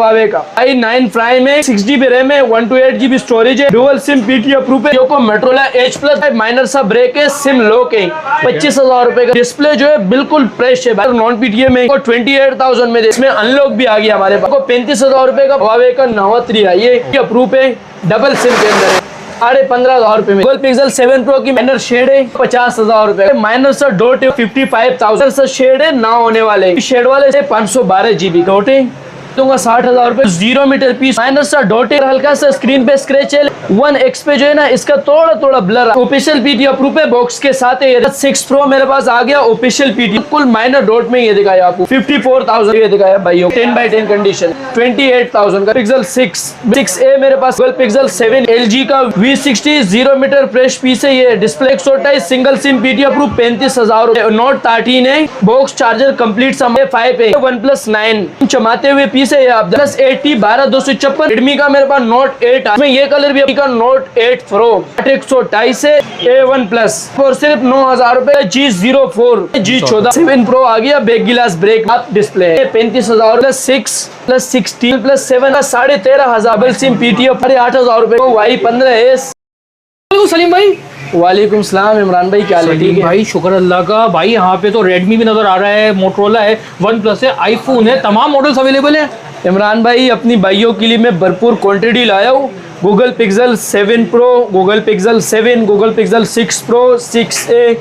Huawei का i9 Prime में 6GB RAM है, 128GB स्टोरेज है, डुअल सिम पीटी अप्रूव है, योको मोटोरोला H प्लस माइनर सा ब्रेक है, सिम लॉक है, 25,000 रुपए का डिस्प्ले जो है बिल्कुल फ्रेश है, नॉन पीटीए में 28,000 में इसमें अनलॉक भी आ गया हमारे पास। 35,000 रुपए का Huawei का Nova 3 है, ये अप्रूव है, डबल सिम के अंदर है, 15,500 रुपए में। गूगल पिक्सल 7 प्रो की माइनर शेड है, 50,000 रुपए, माइनर सा डॉट है, 55,000 सा शेड है, ना होने वाले शेड वाले से 512GB डॉट है, दूंगा 60,000 रुपए। 0 मीटर पीस माइनर सा डॉट है, हल्का सा स्क्रीन पे स्क्रैच है, 1x पे जो है ना इसका थोड़ा ब्लर है, ऑफिशियल पीटी अप्रूव है, बॉक्स के साथ है। 6 प्रो मेरे पास आ गया ऑफिशियल पीटी, बिल्कुल माइनर डॉट में ये दिखाया आपको, 54,000 ये दिखाया भाइयों, 10x10 कंडीशन, 28,000 का। पिक्सल 6a मेरे पास, गूगल पिक्सल 7 LG का V60 0 मीटर फ्रेश पीस है, ये display 128 single SIM PT approve, 35,000 रुपए। नोट 13 है, बॉक्स चार्जर कंप्लीट समय 5 है, OnePlus 9 चमाते हुए पीस है, आप 1080 12,256। रेडमी का मेरे पास Note 8 में ये कलर भी का Note 8 Pro 128 है, A1 प्लस और सिर्फ 9,000 रुपए। G04 G14 7 Pro आ गया, back glass break display, 35,000 plus 6 plus 16 plus 7 का 13,500 सिम पीटीएफ 8,000 रुपए। Y15s। सलीम भाई वालेकुम सलाम इमरान भाई, क्या हाल है? ठीक है भाई, शुक्र अल्लाह का। भाई यहाँ पे तो रेडमी भी नजर आ रहा है, मोटरोला है, वन प्लस है, आईफोन है, तमाम मॉडल्स अवेलेबल है। इमरान भाई अपनी भाइयों के लिए मैं भरपूर क्वांटिटी लाया हूँ। Google pixel 7 pro, Google pixel 7, Google pixel 6 pro, 6a,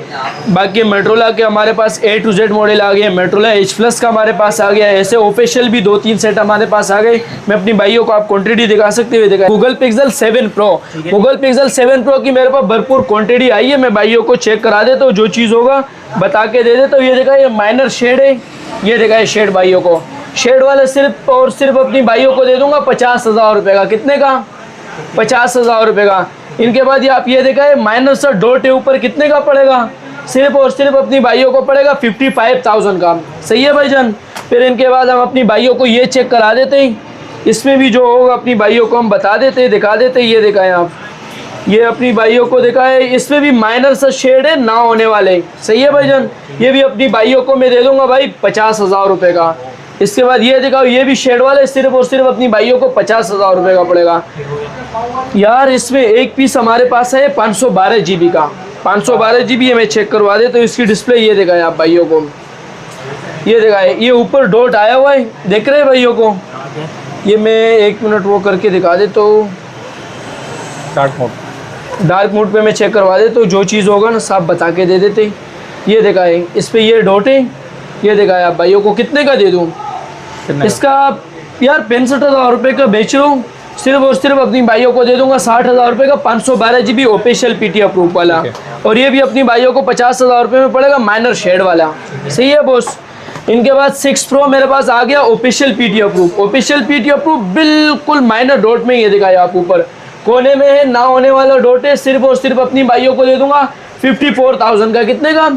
बाकी मोटरोला के हमारे पास A to Z मॉडल आ गए, मोटरोला H प्लस का हमारे पास आ गया, ऐसे ऑफिशियल भी 2-3 सेट हमारे पास आ गए। मैं अपनी भाइयों को आप क्वांटिटी दिखा सकते हुए दिखा। Google pixel 7 pro, Google pixel 7 pro की मेरे पास भरपूर क्वांटिटी आई है, मैं भाइयों को चेक करा देता हूँ, जो चीज़ होगा बता के दे देता हूँ। ये देखा, ये माइनर शेड है, ये देखा है शेड भाइयों को, शेड वाले सिर्फ और सिर्फ अपनी भाइयों को दे दूंगा 50,000 रुपए का। कितने का? 50,000 रुपए का। इनके बाद ये आप ये देखा है माइनर सा डॉट है ऊपर, कितने का पड़ेगा? सिर्फ और सिर्फ अपनी भाइयों को पड़ेगा 55,000 का। सही है भाईजान। फिर इनके बाद हम अपनी भाइयों को ये चेक करा देते हैं, इसमें भी जो होगा अपनी भाइयों को हम बता देते हैं, दिखा देते हैं। ये दिखाएं आप, ये अपनी भाइयों को दिखाए, इसमें भी माइनर सा शेड है, ना होने वाले। सही है भाईजान। ये भी अपनी भाइयों को मैं दे दूंगा भाई 50,000 रुपए का। इसके बाद ये दिखाओ, ये भी शेड वाले, सिर्फ और सिर्फ अपनी भाइयों को 50,000 रुपए का पड़ेगा। यार इसमें एक पीस हमारे पास है 512GB का, 512GB है, मैं चेक करवा दे। तो इसकी डिस्प्ले ये दिखाए आप भाइयों को, ये दिखाए, ये ऊपर डॉट आया हुआ है, देख रहे हैं भाइयों को। ये मैं 1 मिनट वो करके दिखा दे, तो डार्क मोड पे मैं चेक करवा दे, तो जो चीज़ होगा ना सब बता के दे देते। ये दिखाए, इस पर ये डॉट है, ये दिखाए आप भाइयों को। कितने का दे दूँ इसका? यार 65,000 रुपये का बेच रहा हूँ, सिर्फ और सिर्फ अपनी भाइयों को दे दूंगा 60,000 रुपये का, 512GB ऑफिशियल पीटी अप्रूव वाला। और ये भी अपनी भाइयों को 50,000 रुपये में पड़ेगा, माइनर शेड वाला। सही है बॉस। इनके बाद 6 प्रो मेरे पास आ गया official PT approve, official PT approve बिल्कुल माइनर डॉट में, ये दिखाया आप ऊपर कोने में है, ना होने वाला डॉट है। सिर्फ और सिर्फ अपनी भाइयों को दे दूंगा 54,000 का। कितने का?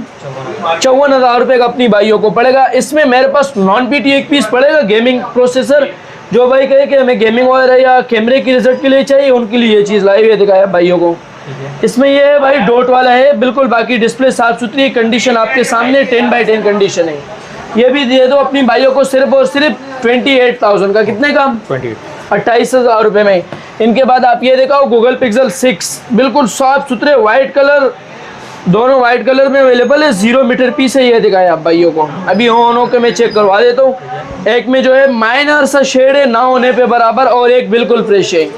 54,000 रुपये का अपनी भाइयों को पड़ेगा। इसमें मेरे पास नॉन पीटी एक पीस पड़ेगा, गेमिंग प्रोसेसर, जो भाई कहे कि हमें गेमिंग वगैरह या कैमरे की रिजल्ट के लिए चाहिए, उनके लिए ये चीज़ लाई हुई दिखाया भाइयों को। इसमें ये है भाई डॉट वाला है बिल्कुल, बाकी डिस्प्ले साफ सुथरी, कंडीशन आपके सामने 10x10 कंडीशन है। ये भी दे दो अपनी भाइयों को सिर्फ और सिर्फ 28,000 का। कितने का? 28,000 रुपये में। इनके बाद आप ये दिखाओ, गूगल पिक्सल 6 बिल्कुल साफ सुथरे वाइट कलर, दोनों वाइट कलर में अवेलेबल है, 0 मीटर पीस है। ये दिखाया आप भाइयों को, अभी ऑन के मैं चेक करवा देता हूँ। एक में जो है माइनर सा शेड है, ना होने पे बराबर, और एक बिल्कुल फ्रेश है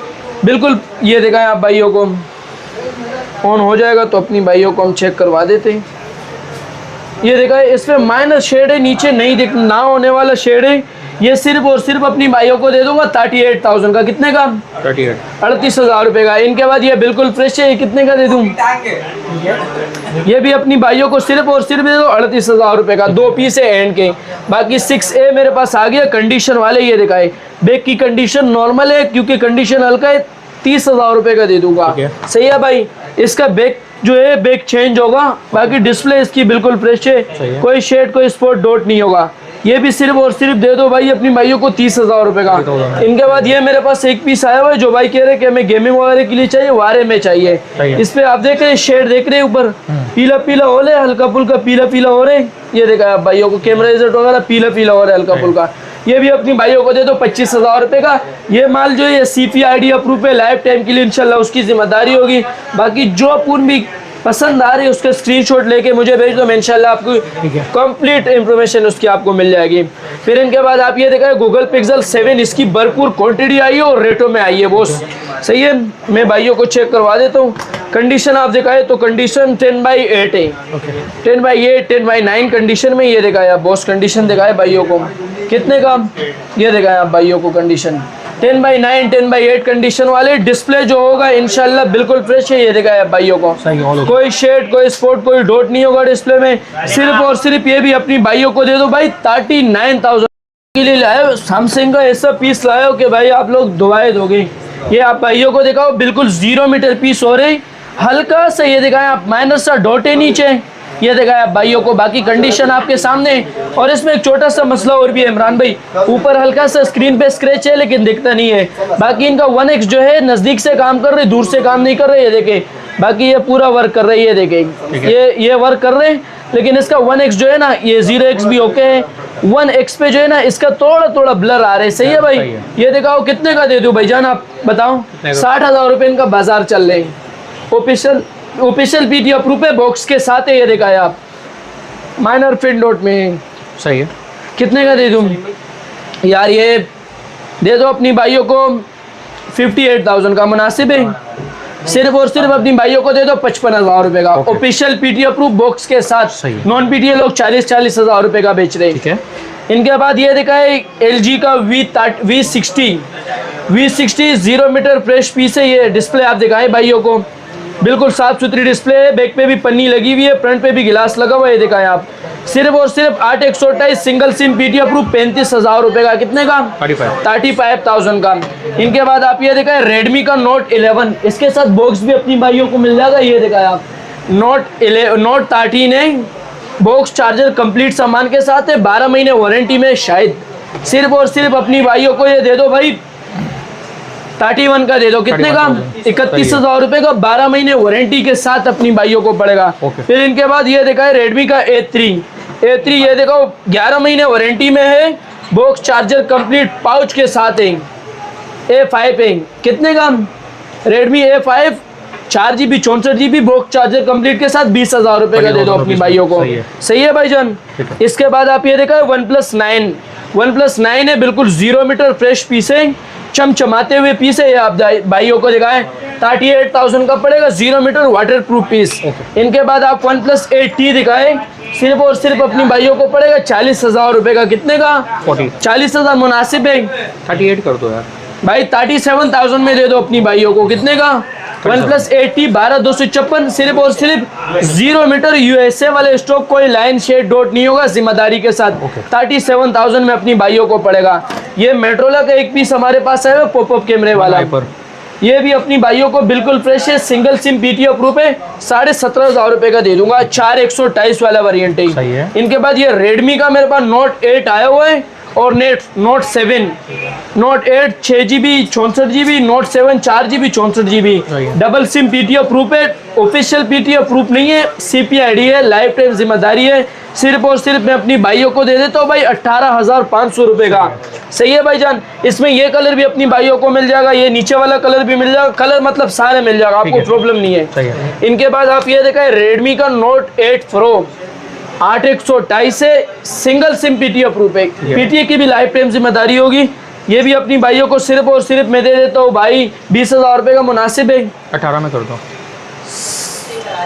बिल्कुल। ये दिखाया आप भाइयों को, ऑन हो जाएगा तो अपनी भाइयों को हम चेक करवा देते हैं। ये देखा है, इसमें माइनर शेड है, नीचे नहीं दिख, ना होने वाला शेड है। ये सिर्फ और सिर्फ अपनी भाइयों को दे दूंगा 38,000 का। कितने का? 38,000 रुपये का। इनके बाद ये बिल्कुल फ्रेश है, ये कितने का दे दूं? ये भी अपनी भाइयों को सिर्फ और सिर्फ दे दो 38,000 रुपये का। 2 पीस है एंड के। बाकी 6A मेरे पास आ गया कंडीशन वाले, ये दिखाए, बैक की कंडीशन नॉर्मल है, क्योंकि कंडीशन हल्का है, 30,000 रुपये का दे दूंगा। सही है भाई। इसका बैक जो है बैक चेंज होगा, बाकी डिस्प्ले इसकी बिल्कुल फ्रेश है, कोई शेड कोई स्पॉट डॉट नहीं होगा। ये भी सिर्फ और सिर्फ दे दो भाई अपनी भाइयों को 30,000 रुपये का। इनके बाद ये मेरे पास एक पीस आया हुआ है, जो भाई कह रहे हैं कि हमें गेमिंग वगैरह के लिए चाहिए, वारे में चाहिए। इस पे आप देख रहे हैं शेड, देख रहे हैं ऊपर पीला पीला हो रहा है, हल्का फुल्का पीला पीला हो रहा है। ये देखा आप भाइयों को, कैमरा रिजल्ट वगैरह पीला पीला हो रहा है हल्का फुल्का। ये भी अपनी भाइयों को दे दो 25,000 रुपये का। ये माल जो है CPID अप्रूव है, लाइफ टाइम के लिए इंशाल्लाह उसकी जिम्मेदारी होगी। बाकी जो पूर्ण भी पसंद आ रही है उसका स्क्रीनशॉट लेके मुझे भेज दो, मैं इंशाल्लाह आपको कंप्लीट इंफॉर्मेशन उसकी आपको मिल जाएगी। फिर इनके बाद आप ये देखा गूगल पिक्सल 7, इसकी भरपूर क्वांटिटी आई है और रेटों में आई है बॉस, सही है। मैं भाइयों को चेक करवा देता हूँ। कंडीशन आप दिखाए तो कंडीशन 10/8 है, 10/8 10/9 कंडीशन में ये दिखाया आप बॉस। कंडीशन दिखाए भाइयों को कितने का, ये दिखाया आप भाइयों को कंडीशन 10/9 10/8 कंडीशन वाले। डिस्प्ले जो होगा इंशाल्लाह बिल्कुल फ्रेश है, ये दिखाया आप भाइयों को। कोई शेड, कोई स्पॉट, कोई डॉट नहीं होगा डिस्प्ले में। सिर्फ और सिर्फ ये भी अपनी भाइयों को दे दो भाई 39,000 के लिए लाए। सैमसंग का ऐसा पीस लाए हो कि भाई आप लोग दुआएं दोगे। ये आप भाइयों को दिखाओ, बिल्कुल 0 मीटर पीस हो रही, हल्का सा ये दिखाएं आप माइनर सा डॉट है नीचे, ये दिखाया आप भाइयों को। बाकी कंडीशन आपके सामने। और इसमें एक छोटा सा मसला और भी है इमरान भाई, ऊपर हल्का सा स्क्रीन पे स्क्रैच है लेकिन दिखता नहीं है। बाकी इनका 1x जो है नज़दीक से काम कर रहे, दूर से काम नहीं कर रहे, ये देखें। बाकी ये पूरा वर्क कर रही है, देखें ये वर्क कर रहे हैं। लेकिन इसका 1x जो है ना, ये 0x भी ओके है। 1x पे जो है ना इसका थोड़ा थोड़ा ब्लर आ रहा है, सही है भाई। ये दिखाओ कितने का दे दूं भाईजान, आप बताओ। 60,000 रुपये इनका बाजार चल रहे हैं। ऑफिशियल PT अप्रूव है, बॉक्स के साथ है, ये दिखाया आप माइनर फिन डॉट में, सही है। कितने का दे दूं यार, ये दे दो अपनी भाइयों को 58,000 का, मुनासिब है। सिर्फ और सिर्फ अपनी भाइयों को दे दो 55,000 रुपये का। ऑफिशियल PT अप्रूव बॉक्स के साथ। नॉन PTA लोग 40,000 रुपये का बेच रहे हैं, ठीक है। इनके बाद ये दिखाए LG का V60 0 मीटर फ्रेश पीस है। ये डिस्प्ले आप दिखाएं भाइयों को, बिल्कुल साफ सुथरी डिस्प्ले है। बैक पे भी पन्नी लगी हुई है, फ्रंट पे भी गिलास लगा हुआ है, ये दिखाएं आप। सिर्फ और सिर्फ 8/128 सिंगल सिम PT अप्रूव 35,000 रुपये का। कितने का? 35,000 का। इनके बाद आप ये दिखाएं रेडमी का Note 11, इसके साथ बॉक्स भी अपनी भाइयों को मिल जाएगा, ये दिखाएं आप। Note 13 है, बॉक्स चार्जर कंप्लीट सामान के साथ है, 12 महीने वारंटी में शायद। सिर्फ और सिर्फ अपनी भाइयों को ये दे दो भाई 31 का दे दो। कितने का? 31,000 रुपये का, 12 महीने वारंटी के साथ अपनी भाइयों को पड़ेगा। फिर इनके बाद ये देखा है रेडमी का A3, ये देखो 11 महीने वारंटी में है, बॉक्स चार्जर कंप्लीट पाउच के साथ है। A5 है, कितने का? Redmi A5 4GB 64GB box charger complete के साथ 20,000 रुपये का दे दो अपनी भाइयों को, सही है भाईजान। इसके बाद आप ये देखा है OnePlus 9 है, बिल्कुल 0 मीटर फ्रेश पीस है, चमचमाते हुए पीस है। ये आप भाइयों को दिखाएं 38,000 का पड़ेगा, 0 मीटर वाटर प्रूफ पीस। इनके बाद आप OnePlus 8T दिखाएं, सिर्फ और सिर्फ अपनी भाइयों को पड़ेगा 40,000 रुपये का। कितने का? 40,000 मुनासिब है। 38 कर दो यार भाई, 37,000 में दे दो अपनी भाइयों को। कितने का? OnePlus 8T 12,256, सिर्फ और सिर्फ 0 मीटर USA वाले स्टॉक, कोई लाइन शेड डॉट नहीं होगा, जिम्मेदारी के साथ। 37,000 में अपनी भाइयों को पड़ेगा। ये मेट्रोला का एक पीस हमारे पास है, पॉपअप कैमरे वाला, ये भी अपनी भाइयों को बिल्कुल फ्रेश है, सिंगल सिम PT अप्रूव है, 17,500 रुपये का दे दूंगा। 4/128 वाला वेरिएंट है। इनके बाद ये रेडमी का मेरे पास Note 8 आया हुआ है और Note 7, Note 8 6GB 64GB, Note 7 4GB 64GB, double SIM PT approve है। ऑफिशियल PT अप्रूव नहीं है, CPID है, लाइफ टाइम जिम्मेदारी है। सिर्फ और सिर्फ मैं अपनी भाइयों को दे देता हूँ भाई 18,500 रुपये का, सही है भाईजान। इसमें ये कलर भी अपनी भाइयों को मिल जाएगा, ये नीचे वाला कलर भी मिल जाएगा, कलर मतलब सारे मिल जाएगा, आपको प्रॉब्लम नहीं है। इनके बाद आप ये देखा है रेडमी का Note 8 Pro 8/128 है, सिंगल सिम PT अप्रूव है। PTA की भी लाइफ टाइम जिम्मेदारी होगी। ये भी अपनी भाइयों को सिर्फ और सिर्फ मैं दे देता हूँ भाई 20,000 रुपये का, मुनासिब है। 18 में कर दो।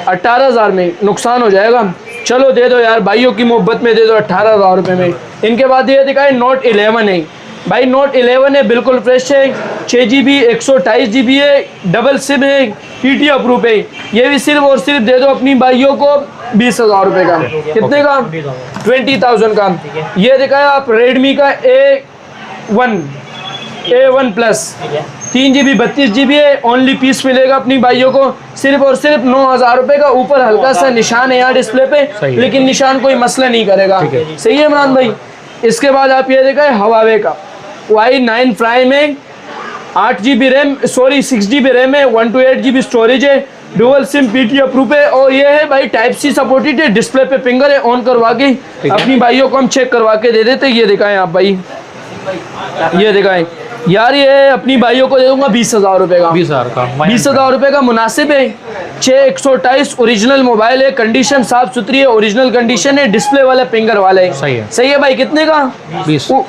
18,000 में नुकसान हो जाएगा, चलो दे दो यार, भाइयों की मोहब्बत में दे दो 18,000 रुपये में। इनके बाद ये दिखाए Note 11 है भाई, Note 11 है, बिल्कुल फ्रेश है, 6GB 128GB है, डबल सिम है, PT अप्रूव है। ये भी सिर्फ और सिर्फ दे दो अपनी भाइयों को 20,000 रुपये का। कितने का? 20,000 का। ये दिखाया आप रेडमी का A1 प्लस 3GB 32GB है, ओनली पीस मिलेगा अपनी भाइयों को, सिर्फ और सिर्फ 9,000 रुपये का। ऊपर हल्का सा निशान है यहाँ डिस्प्ले पे, लेकिन निशान कोई मसला नहीं करेगा, सही है इमरान भाई। इसके बाद आप ये देखा है हवावे का Y9 प्राइम है, 6GB रैम है, 128GB स्टोरेज है, डुअल सिम PT अप्रूव है। और ये है भाई टाइप C सपोर्टेड है, डिस्प्ले पे फिंगर है, ऑन करवा के अपनी भाइयों को हम चेक करवा के दे देते। ये दिखाएं आप भाई, ये दिखाएं यार, ये अपनी भाइयों को दे दूंगा 20,000 रुपए का। 20,000 का 20,000 रुपए का मुनासिब है। 6128 ओरिजिनल मोबाइल है, कंडीशन साफ सुथरी है, ओरिजिनल कंडीशन है, डिस्प्ले वाला फिंगर वाला है। सही है भाई। कितने का?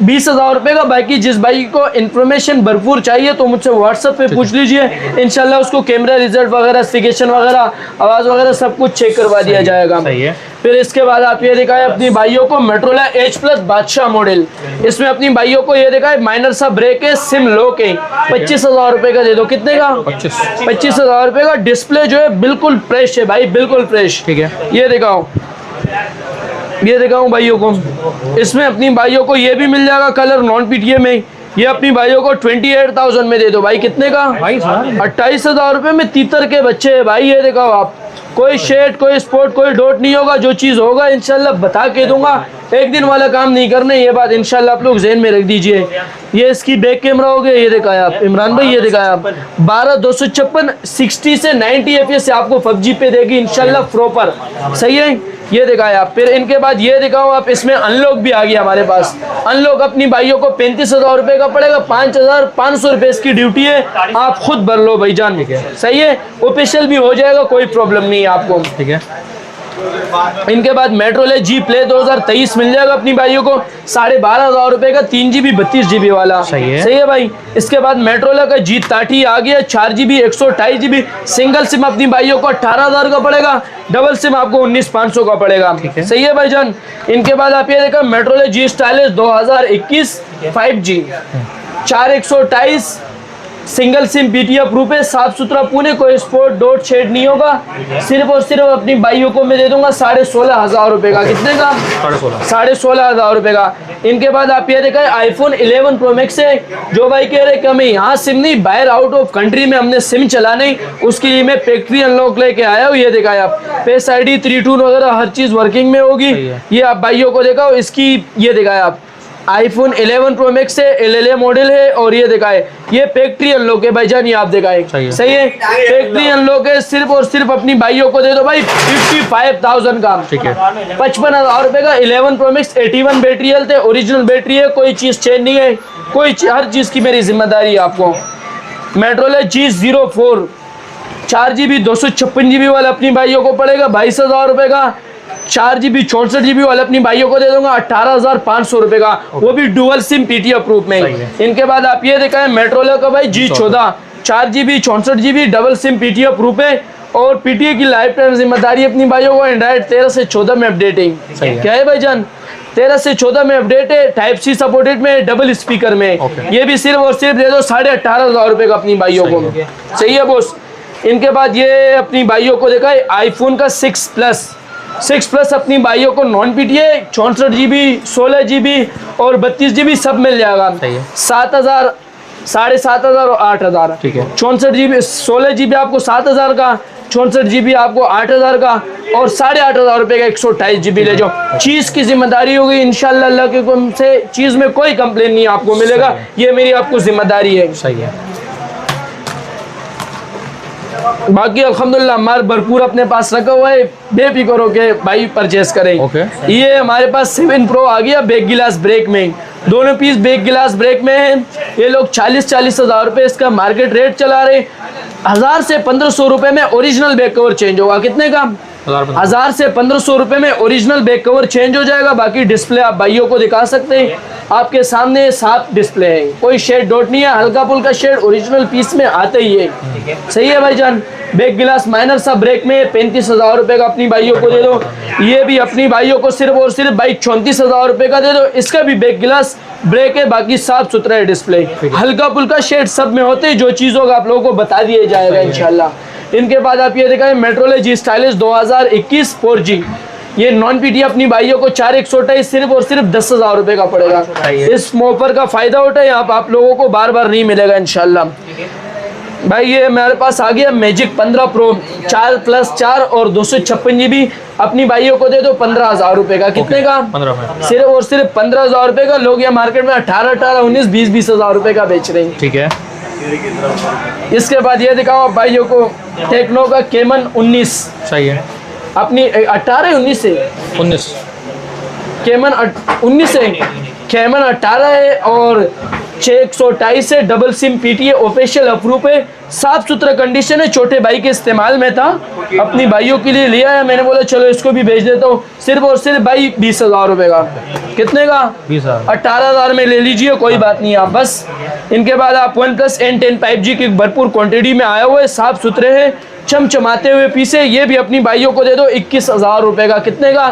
20,000 रुपए का। बाकी जिस भाई को इन्फॉर्मेशन भरपूर चाहिए तो मुझसे व्हाट्सएप पे पूछ लीजिए, इंशाल्लाह उसको कैमरा रिजल्ट वगैरह, स्पेसिफिकेशन वगैरह, आवाज वगैरह सब कुछ चेक करवा दिया जाएगा। सही है। फिर इसके बाद आप ये दिखाए अपनी भाइयों को मोटोरोला H प्लस बादशाह मॉडल। इसमें अपनी भाइयों को ये दिखाए माइनर सा ब्रेक है, सिम लॉक है। 25,000 रुपए का दे दो। कितने का? 25,000 रुपए का। डिस्प्ले जो है बिल्कुल फ्रेश है भाई, बिल्कुल फ्रेश। ठीक है। ये दिखाओ, ये दिखाऊं भाइयों को। इसमें अपनी भाइयों को ये भी मिल जाएगा कलर नॉन PTA में। ये अपनी भाइयों को 28,000 में दे दो भाई। कितने का? 28,000 रुपए में तीतर के बच्चे है भाई। ये दिखाओ आप, कोई शेड, कोई स्पॉट, कोई डॉट नहीं होगा। जो चीज़ होगा इंशाल्लाह बता के दूंगा, एक दिन वाला काम नहीं करना। ये बात इंशाल्लाह आप लोग ज़हन में रख दीजिए। ये इसकी बैक कैमरा हो गया, ये दिखाया आप इमरान भाई, ये दिखाया आप 12/256 60 से 90 FPS से आपको PUBG पे देगी इंशाल्लाह प्रॉपर। सही है। ये दिखाया आप। फिर इनके बाद ये दिखाओ आप, इसमें अनलॉक भी आ गया हमारे पास। अनलॉक अपनी भाइयों को 35,000 रुपए का पड़ेगा। 5,500 रुपए इसकी ड्यूटी है, आप खुद भर लो भाईजान। सही है। ऑफिशियल भी हो जाएगा, कोई प्रॉब्लम नहीं है आपको। ठीक है। इनके बाद मोटोरोला G Play 2023 मिल जाएगा अपनी भाइयों को 12,500 रुपए का, 3GB 32GB वाला। सही है भाई। इसके बाद मोटोरोला का G30 आ गया, 4GB 128GB। सिंगल सिम अपनी भाइयों को 18,000 का पड़ेगा, डबल सिम आपको 19,500 का पड़ेगा। सही है भाईजान। इनके बाद आप ये देखा Motorola G Stylus 2021 5G 4128, single SIM PTA proof है, साफ सुथरा पुणे, कोई स्पॉट डॉट शेड नहीं होगा। सिर्फ और सिर्फ अपनी भाइयों को मैं दे दूंगा 16,500 रुपए का। कितने का? 16,500 रुपए का। इनके बाद आप ये देखा iPhone 11 Pro Max है। जो भाई कह रहे कि हमें यहाँ सिम नहीं, बाहर आउट ऑफ कंट्री में हमने सिम चलाने, उसके लिए मैं फैक्ट्री अनलॉक लेके आया हूँ। ये दिखाया आप, फेस ID 3-2 वगैरह हर चीज वर्किंग में होगी। ये आप भाइयों को देखा, इसकी ये दिखाया आप iPhone 11 Pro Max है, LLA मॉडल है। और ये दिखाए, ये फैक्ट्री अनलॉक है भाईजान, ये आप दिखाए। सही है। फैक्ट्री अनलॉक है। सिर्फ और सिर्फ अपनी भाइयों को दे दो भाई 55,000 का। ठीक है। 55,000 रुपए का 11 Pro Max 81 बैटरी हेल्थ है, ओरिजिनल बैटरी है, कोई चीज चेंज नहीं है, हर चीज की मेरी जिम्मेदारी है आपको। मोटोरोला G04 4GB 256GB वाला अपनी भाइयों को पड़ेगा 22,000 रुपए का। 4GB 64GB वाले अपनी भाइयों को दे दूंगा 18,500 रुपए का, वो भी डुअल सिम PTA प्रूफ में। इनके बाद आप ये दिखाएं मोटोरोला का भाई G14 4GB 64GB double SIM PTA proof है। और PTA की लाइफ टाइम जिम्मेदारी अपनी भाइयों को। एंड्रॉइड 13 से 14 में अपडेटिंग क्या है भाईजान? 13 से 14 में अपडेट है, Type-C सपोर्टेड में, डबल स्पीकर में। ये भी सिर्फ और सिर्फ दे दो 18,500 रुपए का अपनी भाइयों को। सही है बॉस। इनके बाद ये अपनी भाइयों को देखा है iPhone का 6 प्लस अपनी भाइयों को नॉन PTA 64GB 16GB और 32GB सब मिल जाएगा। 7,000 7,500 और 8,000। ठीक है। 64GB 16GB आपको 7,000 का, 64GB आपको 8,000 का और 8,500 रुपए का 128GB ले जाओ। चीज़ की जिम्मेदारी होगी इंशाल्लाह, अल्लाह के हुक्म से चीज़ में कोई कंप्लेन नहीं आपको मिलेगा, ये मेरी आपको जिम्मेदारी है। सही है। बाकी अल्हम्दुलिल्लाह हमारे भरपूर अपने पास रखा हुआ है, बेफिक्र हो के भाई परचेस करें। ये हमारे पास 7 Pro आ गया बैक गिलास ब्रेक में, दोनों पीस बैक गिलास ब्रेक में है। ये लोग 40,000 रुपए इसका मार्केट रेट चला रहे। 1,000 से 1,500 रुपए में ओरिजिनल बैक कवर चेंज होगा। कितने का? 1,000 से 1,500 रुपए में ओरिजिनल बैक कवर चेंज हो जाएगा। बाकी डिस्प्ले आप भाइयों को दिखा सकते हैं, आपके सामने साफ डिस्प्ले है, कोई शेड डॉट नहीं है, हल्का फुल्का शेड ओरिजिनल पीस में आता ही है। सही है भाईजान। बैक गिलास माइनर सा ब्रेक में 35,000 रुपए का अपनी भाइयों को दे दो। ये भी अपनी भाइयों को सिर्फ और सिर्फ भाई 34,000 रुपए का दे दो। इसका भी बैक गिलास ब्रेक है, बाकी साफ सुथरा है डिस्प्ले, हल्का फुल्का शेड सब में होते हैं। जो चीज़ होगा आप लोगों को बता दिया जाएगा इंशाल्लाह। इनके बाद आप ये दिखाएं मोटोरोला G Stylus 2021 4G, ये नॉन PTA अपनी भाइयों को 4128 सिर्फ और सिर्फ 10,000 रुपए का पड़ेगा। इस ऑफर का फायदा उठाए, आप लोगों को बार बार नहीं मिलेगा इंशाल्लाह। भाई ये मेरे पास आ गया मैजिक 15 Pro 4+4 और 256GB अपनी भाइयों को दे दो 15,000 रुपए का। कितने का? 15। सिर्फ और सिर्फ 15,000 रुपए का। लोग ये मार्केट में 18, 19, 20,000 रुपए का बेच रहे हैं। ठीक है। इसके बाद ये दिखाओ आप भाइयों को टेक्नो का केमन 19। सही है। अपनी 18 19 से 19 केमन 19 है। कैमरा 18 है और 6128 है, double SIM PTA official approve है, साफ सुथरा कंडीशन है, छोटे भाई के इस्तेमाल में था, अपनी भाइयों के लिए लिया है, मैंने बोला चलो इसको भी भेज देता हूँ। सिर्फ और सिर्फ भाई 20,000 रुपये का। कितने का? 20,000। 18,000 में ले लीजिए, कोई बात नहीं आप बस। इनके बाद आप OnePlus N10 5G की भरपूर क्वांटिटी में आया हुआ है, साफ सुथरे हैं, चमचमाते हुए पीसे, ये भी अपनी भाइयों को दे दो 21,000 रुपये का। कितने का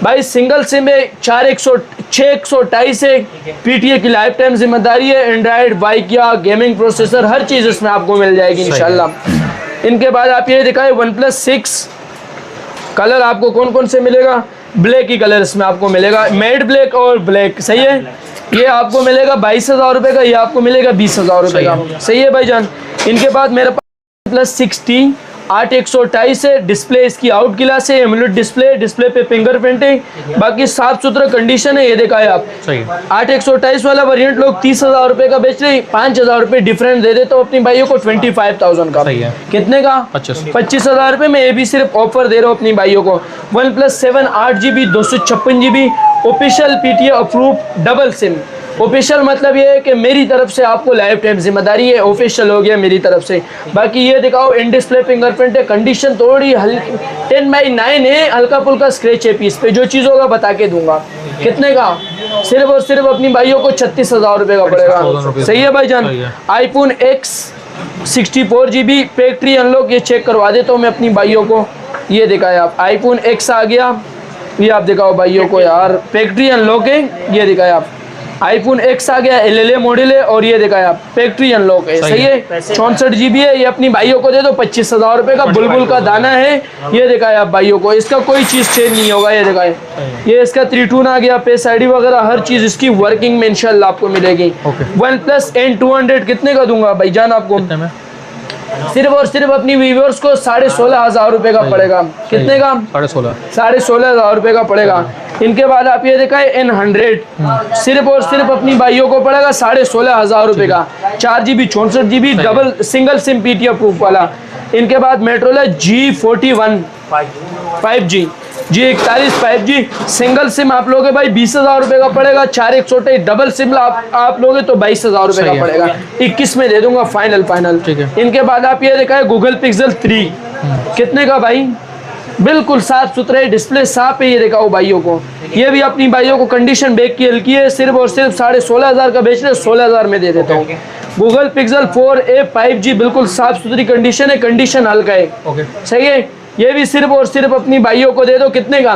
भाई? सिंगल सिम है, 6128 है, PTA की लाइफ टाइम जिम्मेदारी है, एंड्रॉइड बाइक या गेमिंग प्रोसेसर हर चीज़ इसमें आपको मिल जाएगी इंशाल्लाह। इनके बाद आप ये दिखाए OnePlus 6, कलर आपको कौन कौन से मिलेगा? ब्लैक ही कलर इसमें आपको मिलेगा, मेड ब्लैक और ब्लैक, सही है। ये आपको मिलेगा 22,000 रुपये का, ये आपको मिलेगा 20,000 रुपये का, सही है भाईजान। इनके बाद मेरे पास OnePlus 6T 8128 है, डिस्प्ले इसकी आउट ग्लास है, एमुलेट डिस्प्ले पे फिंगरप्रिंट है, बाकी साफ सुथरा कंडीशन है। ये देखा है आप, 8128 वाला वेरिएंट लोग 30,000 रुपये का बेच रहे हैं, 5,000 रुपये डिफरेंट दे दे तो अपनी भाइयों को 25,000 का। कितने का? 25,000 रुपये में। ये भी सिर्फ ऑफर दे रहा हूँ अपनी भाइयों को। OnePlus 7 8GB 256GB official PTA approve double SIM. Official मतलब ये है कि मेरी तरफ से आपको लाइफ टाइम जिम्मेदारी है, ऑफिशियल हो गया मेरी तरफ से। बाकी ये दिखाओ, इन डिस्प्ले फिंगरप्रिंट है, कंडीशन थोड़ी हल्की 10/9 है, हल्का फुल्का स्क्रैच है पीस पे, जो चीज़ होगा बता के दूंगा। कितने का? सिर्फ और सिर्फ अपनी भाइयों को 36,000 रुपये का पड़ेगा, सही है भाईजान। iPhone X 64GB factory unlock, ये चेक करवा देता हूँ मैं अपनी भाइयों को। ये दिखाए आप, iPhone X आ गया, ये आप दिखाओ भाइयों को यार, फैक्ट्री अनलॉक है, ये दिखाए आप। iPhone X आ गया, LLA मॉडल है, और ये दिखाया आप फैक्ट्री अनलॉक है, सही है। 64GB है, ये अपनी भाइयों को दे दो 25,000 रुपये का। बुलबुल का दाना है, ये दिखाया आप भाइयों को, इसका कोई चीज़ चेंज नहीं होगा। ये दिखाए, ये इसका 3 आ गया, फेस ID वगैरह हर चीज़ इसकी वर्किंग में इंशाल्लाह आपको मिलेगी। OnePlus N200 कितने का दूंगा भाईजान आपको? सिर्फ और सिर्फ अपनी व्यूअर्स को 16,500 रुपये का पड़ेगा। कितने का? 16,500 रुपये का पड़ेगा। इनके बाद आप ये दिखाए N100, सिर्फ और सिर्फ अपनी भाइयों को पड़ेगा 16,500 रुपये का। 4GB 64GB double single SIM PTA approve वाला। इनके बाद Motorola G41 5G G41 5G single SIM आप लोगे भाई 20,000 रुपये का पड़ेगा। 4128 डबल सिम आप लोगे तो 22,000 रुपये का पड़ेगा। 21 में दे दूंगा फाइनल। इनके बाद आप ये दिखाए Google Pixel 3, कितने का भाई? बिल्कुल साफ सुथरे, डिस्प्ले साफ है, ये दिखाओ भाइयों को। ये भी अपनी भाइयों को कंडीशन बैक की हल्की है, सिर्फ और सिर्फ 16,500 का बेच रहे, 16,000 में दे देता हूँ। Google Pixel 4a 5G बिल्कुल साफ सुथरी कंडीशन है, कंडीशन हल्का है, सही है। ये भी सिर्फ और सिर्फ अपनी भाइयों को दे दो। कितने का?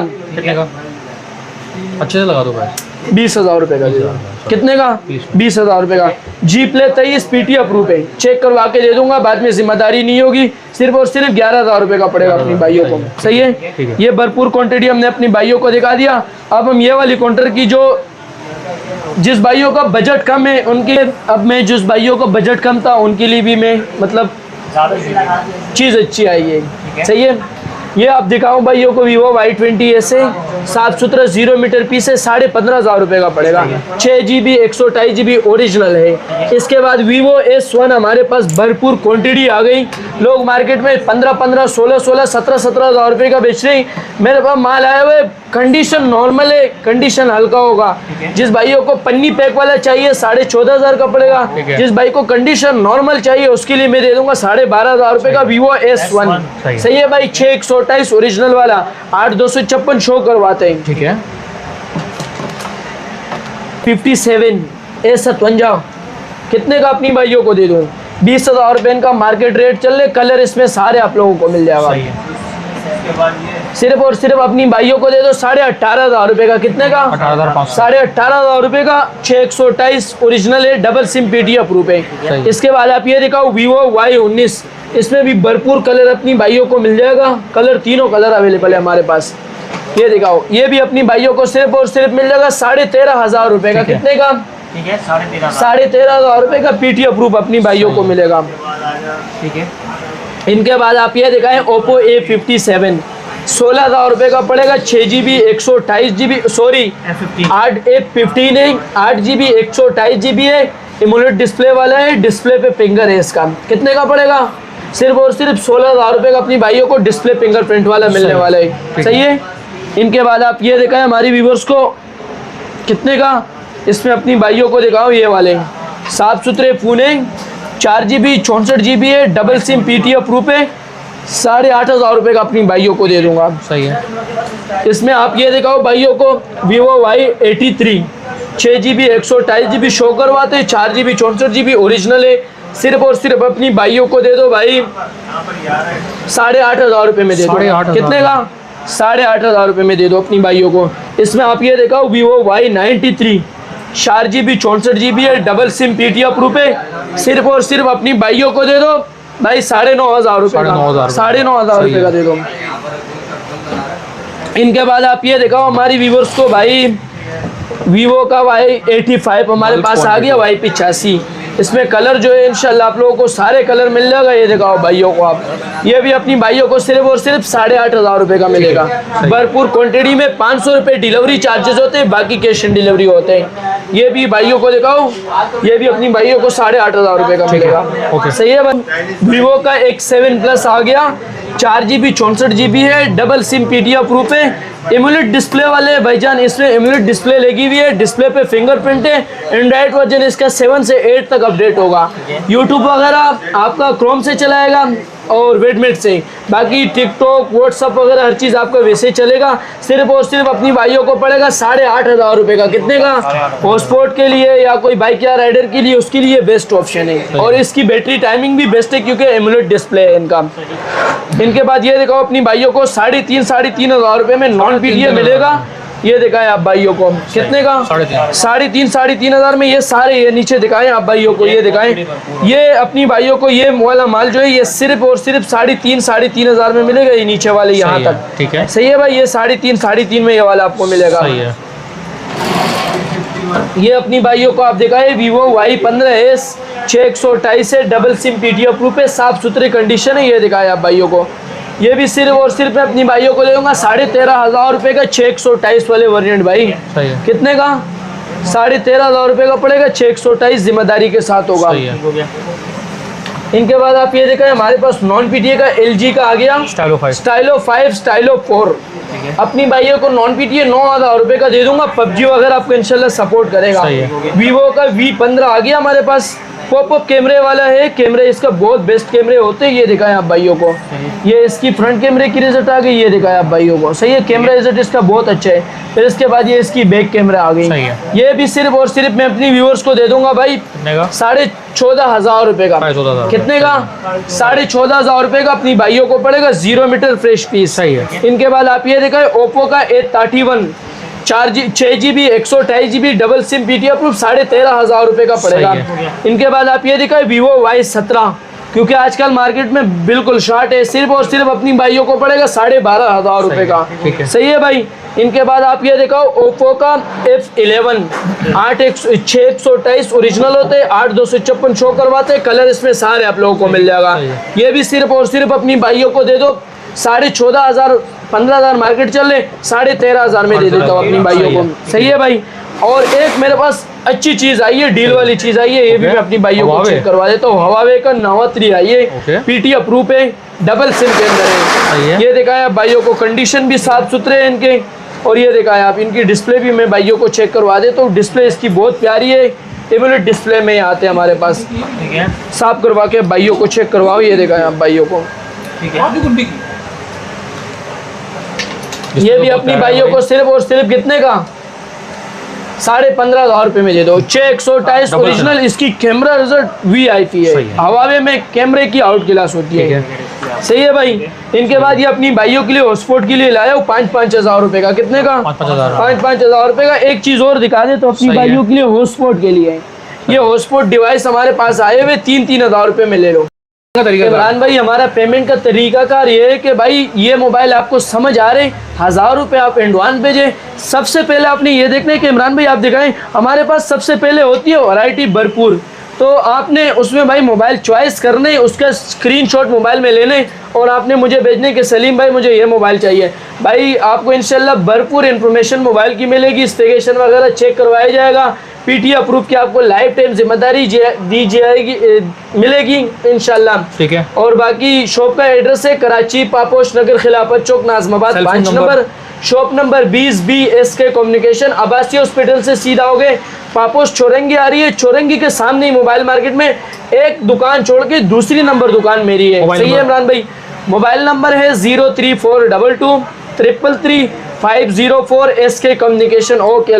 अच्छे से लगा दो भाई, 20,000 रुपये का दे दो। कितने का? 20,000 रुपये का। G Play 23 PTA अप्रूव है, चेक करवा के दे दूंगा, बाद में जिम्मेदारी नहीं होगी। सिर्फ और सिर्फ 11,000 रुपये का पड़ेगा अपनी भाइयों को, सही है। ये भरपूर क्वांटिटी हमने अपनी भाइयों को दिखा दिया। अब हम ये वाली काउंटर की जो जिस भाइयों का बजट कम है उनके, अब मैं जिस भाइयों का बजट कम था उनके लिए भी मैं मतलब चीज़ अच्छी आई है, सही है। ये आप दिखाऊं भाइयों को Vivo Y20 है, साफ सुथरा 0 मीटर पीस है, 15,500 रुपये का पड़ेगा। 6GB 128GB ओरिजिनल है। इसके बाद Vivo S1 हमारे पास भरपूर क्वांटिटी आ गई। लोग मार्केट में 15,15, 16,16, 17,000 रुपये का बेच रहे हैं। मेरे पास माल आया हुआ है, कंडीशन नॉर्मल है, कंडीशन हल्का होगा। जिस भाइयों को पन्नी पैक वाला चाहिए 14,500 का पड़ेगा। जिस भाई को कंडीशन नॉर्मल चाहिए उसके लिए मैं दे दूंगा 12,500 रुपये का Vivo S1, सही है भाई। 6/128 ओरिजिनल वाला, 8/256 शो करवाते हैं, ठीक है। 57 A57 कितने का अपनी भाइयों को दे दूं? 20,000 रुपये का मार्केट रेट चल रहे। कलर इसमें सारे आप लोगों को मिल जाएगा। सिर्फ और सिर्फ अपनी भाइयों को दे दो 18,500 रुपये का। कितने का? 18,500 रुपये का। 6/128 ओरिजिनल है, डबल सिम PTA अप्रूव है। इसके बाद आप ये दिखाओ Vivo Y19, इसमें भी भरपूर कलर अपनी भाइयों को मिल जाएगा। कलर तीनों कलर अवेलेबल है हमारे पास। ये दिखाओ, ये भी अपनी भाइयों को सिर्फ और सिर्फ मिल जाएगा 13,500 रुपये का। कितने का? 13,500 रुपये का PTA अप्रूव अपनी भाइयों को मिलेगा, ठीक है। इनके बाद आप ये दिखाएं Oppo A57, 16,000 रुपये का पड़ेगा। 6GB 128GB सॉरी 8A15 है, 8GB 128GB है, एमुलेट डिस्प्ले वाला है, डिस्प्ले पे फिंगर है इसका। कितने का पड़ेगा? सिर्फ और सिर्फ 16,000 रुपये का अपनी भाइयों को डिस्प्ले फिंगरप्रिंट वाला मिलने वाला है, सही है। इनके बाद आप ये दिखाएं हमारी व्यूअर्स को, कितने का? इसमें अपनी भाइयों को दिखाओ ये वाले साफ सुथरे फ़ोन है, 4GB 64GB है, डबल सिम PTO प्रूफ है, 8,500 रुपये का अपनी भाइयों को दे दूंगा। सही है। इसमें आप ये दिखाओ भाइयों को Vivo Y83 6GB 128GB show करवाते, 4GB 64GB ओरिजिनल है, सिर्फ और सिर्फ अपनी भाइयों को दे दो भाई 8,500 रुपये में दे दो। 8,500 कितने का? 8,500 रुपये में दे दो अपनी भाइयों को। इसमें आप ये दिखाओ Vivo Y93 4GB 64GB है, डबल सिम PTO प्रूफ है, सिर्फ और सिर्फ अपनी भाइयों को दे दो भाई 9,500 रुपये का, 9,500 रुपये का दे दो। इनके बाद आप ये दिखाओ हमारी व्यूवर्स को भाई Vivo का Y85 हमारे पास आ गया, Y85। इसमें कलर जो है इंशाल्लाह आप लोगों को सारे कलर मिल जाएगा। ये दिखाओ भाइयों को आप, ये भी अपनी भाइयों को सिर्फ और सिर्फ 8,500 रुपये का मिलेगा। भरपूर क्वांटिटी में 500 रुपये डिलीवरी चार्जेस होते हैं, बाकी कैश ऑन डिलीवरी होते हैं। ये भी भाइयों को दिखाओ, ये भी अपनी भाइयों को 8,500 रुपये का मिलेगा। सही है भाई। Vivo का X7 Plus आ गया, 4GB 64GB है, डबल सिम PTO प्रूफ है, एमुलेट डिस्प्ले वाले हैं भाईजान। इसमें एमुलेट डिस्प्ले लगी हुई है, डिस्प्ले पे फिंगरप्रिंट है। एंड्रॉइड वर्जन इसका 7 से 8 तक अपडेट होगा। यूट्यूब वगैरह आपका क्रोम से चलाएगा और वेडमेट से, बाकी टिकटॉक व्हाट्सअप वगैरह हर चीज़ आपका वैसे चलेगा। सिर्फ और सिर्फ अपनी भाइयों को पड़ेगा 8,500 रुपये का। कितने का? हॉटस्पॉट के लिए या कोई बाइक या राइडर के लिए उसके लिए बेस्ट ऑप्शन है। और इसकी बैटरी टाइमिंग भी बेस्ट है क्योंकि एमुलेट डिस्प्ले है इनका। इनके बाद ये दिखाओ अपनी भाइयों को 3,500 रुपये में नॉन PTO मिलेगा। ये दिखाएं आप भाइयों को, कितने का? 3,500 में ये सारे, ये नीचे दिखाएं आप भाइयों को, ये दिखाएं। ये अपनी भाइयों को ये वाला माल जो है ये सिर्फ और सिर्फ 3,500 में मिलेगा। ये नीचे वाले यहाँ तक, ठीक है। सही है भाई। ये 3,500 में ये वाला आपको मिलेगा। सही है। ये अपनी भाइयों को आप दिखाए Vivo Y15s 6/128 है, डबल सिम PTO प्रूफ है, साफ सुथरी कंडीशन है। ये दिखाए आप भाइयों को, ये भी सिर्फ और सिर्फ मैं अपनी भाइयों को दूंगा 13,500 रुपये का 6/128 वाले वेरिएंट भाई। सही है। कितने का? 13,500 रुपये का पड़ेगा, 6/128 जिम्मेदारी के साथ होगा। सही है। इनके बाद आप ये देखें हमारे पास नॉन PTO का LG का आ गया स्टाइलो 5 स्टाइलो 4। अपनी भाइयों को नॉन PTO 9,000 रुपये का दे दूंगा। PUBG वगैरह आपको इंशाल्लाह सपोर्ट करेगा। Vivo का V15 आ गया हमारे पास, पॉपअप कैमरे वाला है। कैमरे इसका बहुत बेस्ट कैमरे होते हैं। ये दिखाएं आप भाइयों को, ये इसकी फ्रंट कैमरे की रिजल्ट आ गई। ये दिखाएं आप भाइयों को, सही है। कैमरा रिजल्ट इसका बहुत अच्छा है। फिर इसके बाद ये इसकी बैक कैमरा आ गई। ये भी सिर्फ और सिर्फ मैं अपनी व्यूअर्स को दे दूंगा भाई 14,500 रुपये का। कितने का? 14,500 रुपये का अपनी भाइयों को पड़ेगा। 0 मीटर फ्रेश पीस। सही है। इनके बाद आप ये दिखाएं ओप्पो का A31 6GB 128GB double SIM PTO proof 13,500 रुपये का पड़ेगा। इनके बाद आप ये दिखाएं Vivo Y17, क्योंकि आजकल मार्केट में बिल्कुल शॉर्ट है। सिर्फ और सिर्फ अपनी भाइयों को पड़ेगा 12,500 रुपये का। सही है भाई। इनके बाद आप ये दिखाओ ओप्पो का F11 6/128 ओरिजिनल होते हैं, 8/256 शो करवाते हैं। कलर इसमें सारे आप लोगों को मिल जाएगा। ये भी सिर्फ और सिर्फ अपनी भाइयों को दे दो 14,500 15,000 मार्केट चल रहे, 13,500 में दे देता हूँ अपनी भाइयों को। सही है भाई। और एक मेरे पास अच्छी चीज़ आई है, डील वाली चीज़ आई है, ये भी मैं अपनी भाइयों को चेक करवा देता हूँ। Huawei का Nova 3 आई है, PTO प्रूफ है, डबल सिम के अंदर है। ये दिखाया भाइयों को, कंडीशन भी साफ सुथरे हैं इनके। और ये दिखाया आप, इनकी डिस्प्ले भी मैं भाइयों को चेक करवा देता हूँ। डिस्प्ले इसकी बहुत प्यारी है, एमुलेट डिस्प्ले में आते हैं हमारे पास। साफ करवा के भाइयों को चेक करवाओ। ये दिखाया आप भाइयों को, ये भी अपनी भाइयों को सिर्फ और सिर्फ कितने का? 15,500 रुपये में दे दो। 6/128 ओरिजिनल। इसकी कैमरा रिजल्ट VIP है। Huawei में कैमरे की आउट क्लास होती है। सही है भाई। इनके बाद ये अपनी भाइयों के लिए हॉटस्पॉट के लिए लाया हूँ 5,000 रुपये का। कितने का? 5,000 रुपये का। एक चीज़ और दिखा दे तो अपनी भाइयों के लिए हॉटस्पॉट के लिए ये हॉटस्पॉट डिवाइस हमारे पास आए हुए 3,000 रुपये में ले लो। इमरान भाई हमारा पेमेंट का तरीकाकार ये है कि भाई ये मोबाइल आपको समझ आ रहे, 1,000 रुपये आप एडवांस भेजें। सबसे पहले आपने ये देखना है कि इमरान भाई आप दिखाएं हमारे पास सबसे पहले होती है वैरायटी भरपूर। तो आपने उसमें भाई मोबाइल चॉइस करने, उसका स्क्रीनशॉट मोबाइल में लेने और आपने मुझे भेजने कि सलीम भाई मुझे ये मोबाइल चाहिए। भाई आपको इंशाल्लाह भरपूर इन्फॉर्मेशन मोबाइल की मिलेगी, स्पेसिफिकेशन वगैरह चेक करवाया जाएगा, PTO अप्रूव की आपको लाइफ टाइम जिम्मेदारी दी जाएगी, मिलेगी इंशाल्लाह। ठीक है। और बाकी शॉप का एड्रेस है Karachi Paposh Nagar Khilafat Chowk Nazimabad 5 number. Shop number 20B SK communication, Abbasi hospital से सीधा हो गए, पापोश चौरंगी आ रही है, चौरंगी के सामने ही मोबाइल मार्केट में एक दुकान छोड़ के दूसरी नंबर दुकान मेरी है। मोबाइल सही है नंबर? इमरान भाई? मोबाइल नंबर है 03422 333 504 SK कम्युनिकेशन। ओके।